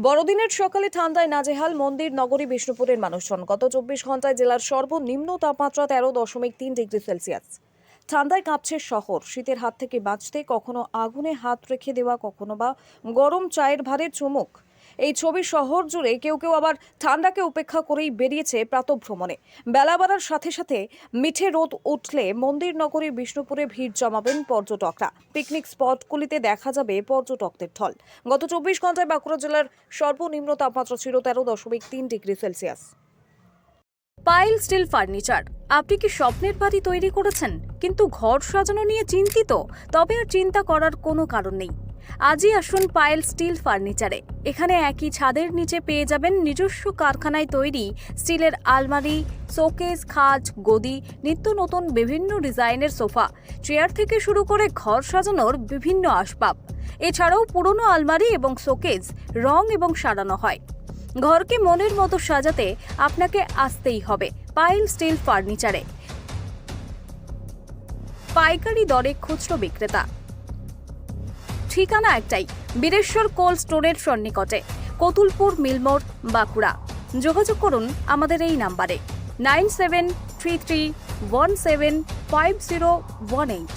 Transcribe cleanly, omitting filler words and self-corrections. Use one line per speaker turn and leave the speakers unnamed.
বড়দিনের সকালে ঠান্ডায় নাজেহাল মন্দির নগরী বিষ্ণুপুরের মানুষজন। গত 24 ঘন্টায় জেলার সর্বনিম্ন তাপমাত্রা 13.3 ডিগ্রি সেলসিয়াস। ঠান্ডায় কাঁপছে শহর। শীতের হাত থেকে বাঁচতে কখনো আগুনে হাত রেখে দেওয়া, কখনো বা গরম চায়ের ভারে চুমুক। এই ছবি শহর জুড়ে। কেউ কেউ আবার ঠান্ডাকে উপেক্ষা করেই বেরিয়েছে প্রাতঃভ্রমণে। বেলা বাড়ার সাথে সাথে মিঠে রোদ উঠলে মন্দির নগরী বিষ্ণুপুরে ভিড় জমাবেন পর্যটকরা। পিকনিক স্পটগুলিতে দেখা যাবে পর্যটকদের ঢল। গত 24 ঘন্টায় বাঁকুড়া জেলার সর্বনিম্ন তাপমাত্রা ছিল 13.3 degree Celsius.
Pile steel furniture. আপনি কি স্বপ্নের বাড়ি তৈরি করেছেন কিন্তু ঘর সাজানো নিয়ে চিন্তিত? তবে আর চিন্তা করার কোনো কারণ নেই। আজই আসুন পাইল স্টিল ফার্নিচারে। এখানে একই ছাদের নিচে পেয়ে যাবেন নিজস্ব কারখানায় তৈরি স্টিলের আলমারি, শোকেস, খাট, গদি, নিত্য নতুন বিভিন্ন ডিজাইনের সোফা, চেয়ার থেকে শুরু করে ঘর সাজানোর বিভিন্ন আসবাব। এছাড়াও পুরনো আলমারি এবং শোকেস রং এবং সারানো হয়। ঘরকে মনের মতো সাজাতে আপনাকে আসতেই হবে পাইল স্টিল ফার্নিচারে। পাইকারি দরে খুচরো বিক্রেতা। ঠিকানা একটাই, বীরেশ্বর কোল্ড স্টোরের সন্নিকটে, কতুলপুর মিলমোড়, বাঁকুড়া। যোগাযোগ করুন আমাদের এই নাম্বারে 9733175018।